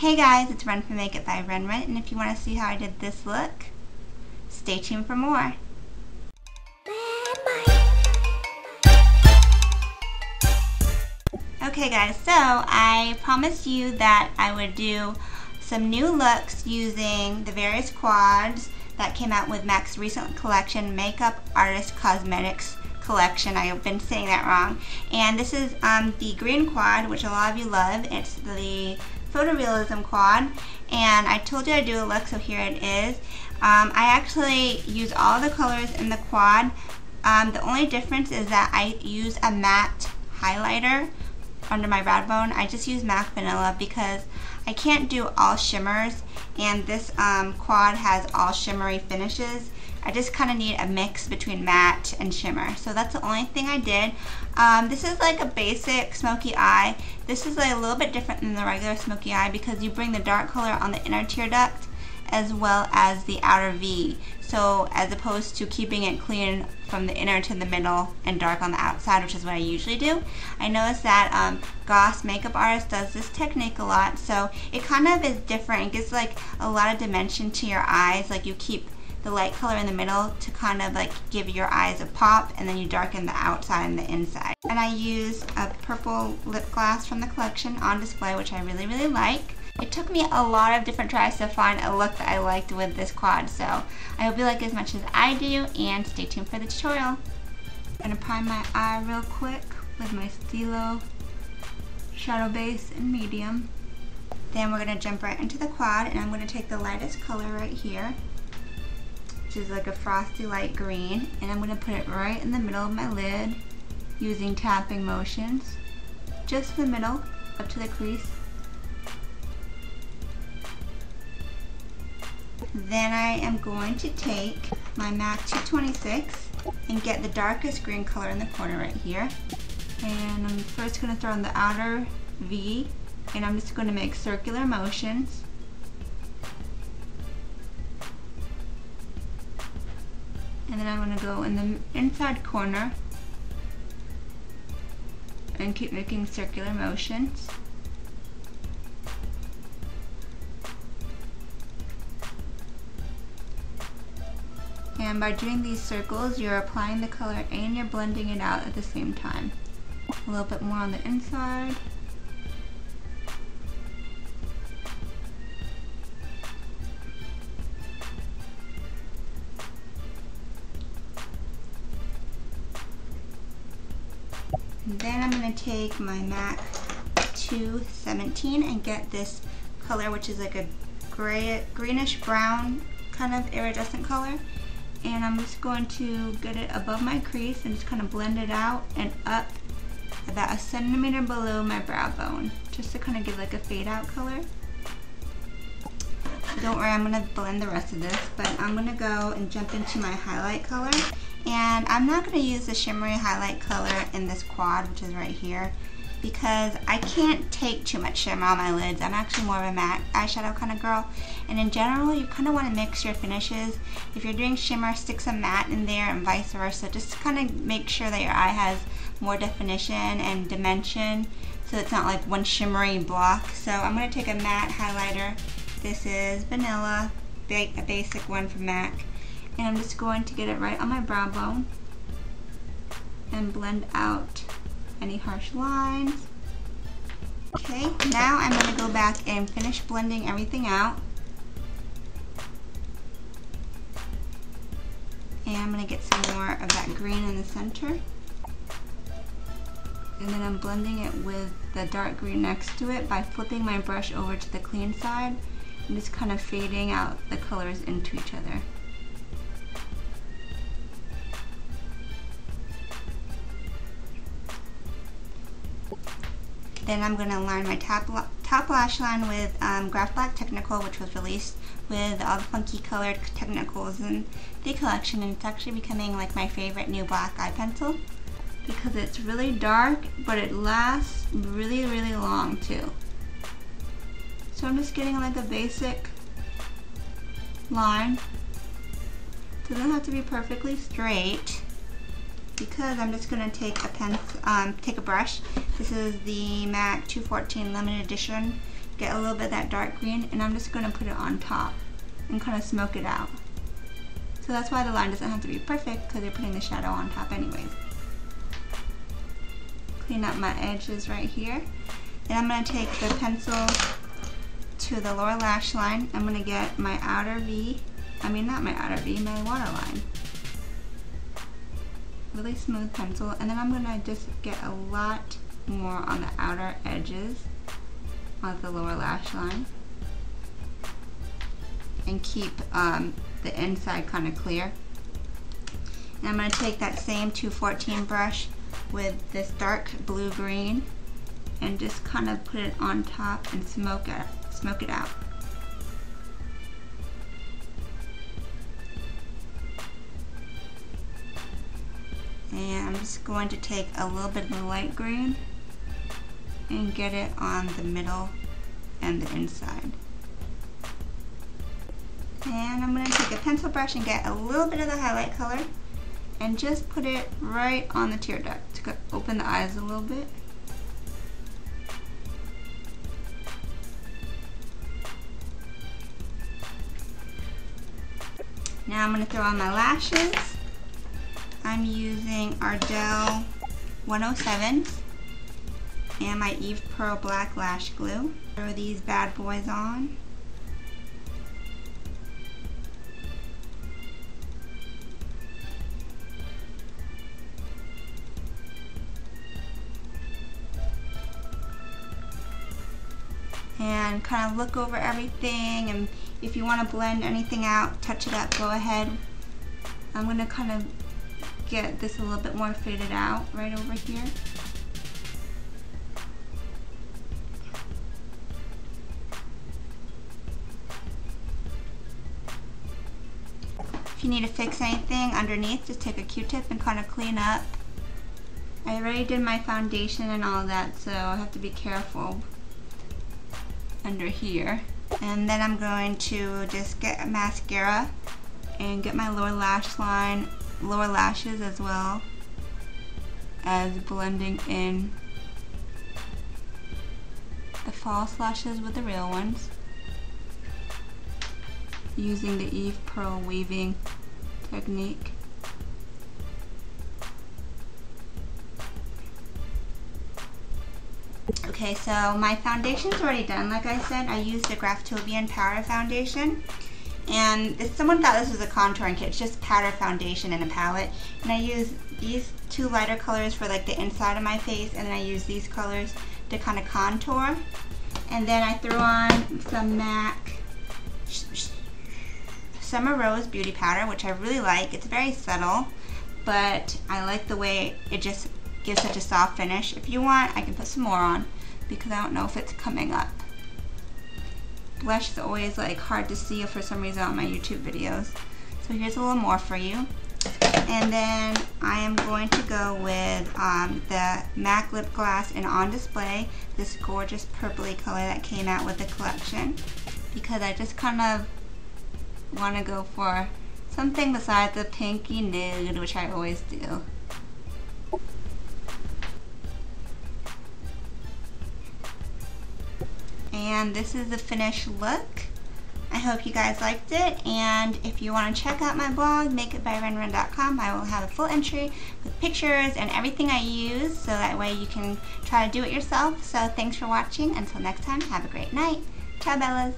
Hey guys, it's Run for Makeup by Run, and if you want to see how I did this look, stay tuned for more. Okay guys, so I promised you that I would do some new looks using the various quads that came out with MAC's recent collection, Makeup Artist Cosmetics collection. I've been saying that wrong. And this is the green quad, which a lot of you love. It's the Photorealism Quad, and I told you I'd do a look, so here it is. I actually use all the colors in the quad. The only difference is that I use a matte highlighter under my brow bone. I just use MAC Vanilla because I can't do all shimmers, and this quad has all shimmery finishes. I just kind of need a mix between matte and shimmer, so that's the only thing I did. This is like a basic smoky eye. This is like a little bit different than the regular smoky eye because you bring the dark color on the inner tear duct as well as the outer V. So as opposed to keeping it clean from the inner to the middle and dark on the outside, which is what I usually do. I noticed that Goss Makeup Artist does this technique a lot, so it kind of is different. It gives like a lot of dimension to your eyes. Like you keep the light color in the middle to kind of like give your eyes a pop, and then you darken the outside and the inside. And I use a purple lip gloss from the collection on display, which I really like. It took me a lot of different tries to find a look that I liked with this quad, so I hope you like it as much as I do, and stay tuned for the tutorial. I'm gonna prime my eye real quick with my Stilo shadow base in medium. Then we're gonna jump right into the quad, and I'm gonna take the lightest color right here, which is like a frosty light green, and I'm going to put it right in the middle of my lid using tapping motions, just the middle up to the crease. Then I am going to take my MAC 226 and get the darkest green color in the corner right here, and I'm first going to throw in the outer V, and I'm just going to make circular motions. And then I'm going to go in the inside corner and keep making circular motions. And by doing these circles, you're applying the color and you're blending it out at the same time. A little bit more on the inside. Then I'm going to take my MAC 217 and get this color, which is like a greenish brown kind of iridescent color, and I'm just going to get it above my crease and just kind of blend it out and up about a centimeter below my brow bone, just to kind of give like a fade out color. Don't worry, I'm going to blend the rest of this, but I'm going to go and jump into my highlight color. And I'm not going to use the shimmery highlight color in this quad, which is right here, because I can't take too much shimmer on my lids. I'm actually more of a matte eyeshadow kind of girl, and in general you kind of want to mix your finishes. If you're doing shimmer, stick some matte in there and vice versa, just to kind of make sure that your eye has more definition and dimension, so it's not like one shimmery block. So I'm going to take a matte highlighter. This is Vanilla, a basic one from MAC. And I'm just going to get it right on my brow bone and blend out any harsh lines. Okay, now I'm going to go back and finish blending everything out. And I'm going to get some more of that green in the center. And then I'm blending it with the dark green next to it by flipping my brush over to the clean side and just kind of fading out the colors into each other. Then I'm going to line my top lash line with Graphblack Technakohl, which was released with all the funky colored Technakohls in the collection, and it's actually becoming like my favorite new black eye pencil because it's really dark, but it lasts really long too. So I'm just getting like a basic line. It doesn't have to be perfectly straight, because I'm just going to take a brush. This is the MAC 214 limited edition get a little bit of that dark green, and I'm just going to put it on top and kind of smoke it out. So that's why the line doesn't have to be perfect, because you're putting the shadow on top anyways. Clean up my edges right here. And I'm going to take the pencil to the lower lash line. I'm going to get my outer V, not my outer V, my waterline. Really smooth pencil, and then I'm going to just get a lot more on the outer edges of the lower lash line. And keep the inside kind of clear. And I'm going to take that same 214 brush with this dark blue-green and just kind of put it on top and smoke it out. And I'm just going to take a little bit of the light green and get it on the middle and the inside. And I'm going to take a pencil brush and get a little bit of the highlight color and just put it right on the tear duct to open the eyes a little bit. Now I'm going to throw on my lashes. I'm using Ardell 107 and my Eve Pearl Black Lash Glue. Throw these bad boys on. And kind of look over everything, and if you want to blend anything out, touch it up, go ahead. I'm going to kind of get this a little bit more faded out right over here. If you need to fix anything underneath, just take a Q-tip and kind of clean up. I already did my foundation and all that, so I have to be careful under here. And then I'm going to just get a mascara and get my lower lash line, lower lashes, as well as blending in the false lashes with the real ones using the Eve Pearl weaving technique. Okay, so my foundation's already done. Like I said, I used the Graphblack powder foundation, and someone thought this was a contouring kit. It's just powder foundation in a palette, and I use these two lighter colors for like the inside of my face, and then I use these colors to kind of contour. And then I threw on some MAC Summer Rose Beauty Powder, which I really like. It's very subtle, but I like the way it just gives such a soft finish. If you want, I can put some more on because I don't know if it's coming up. Blush is always like hard to see for some reason on my YouTube videos. So here's a little more for you. And then I am going to go with the MAC Lip Gloss in On Display, this gorgeous purpley color that came out with the collection, because I just kind of want to go for something besides the pinky nude, which I always do. And this is the finished look. I hope you guys liked it, and if you want to check out my blog, makeitbyrenren.com, I will have a full entry with pictures and everything I use, so that way you can try to do it yourself. So thanks for watching. Until next time, have a great night. Ciao, Bellas.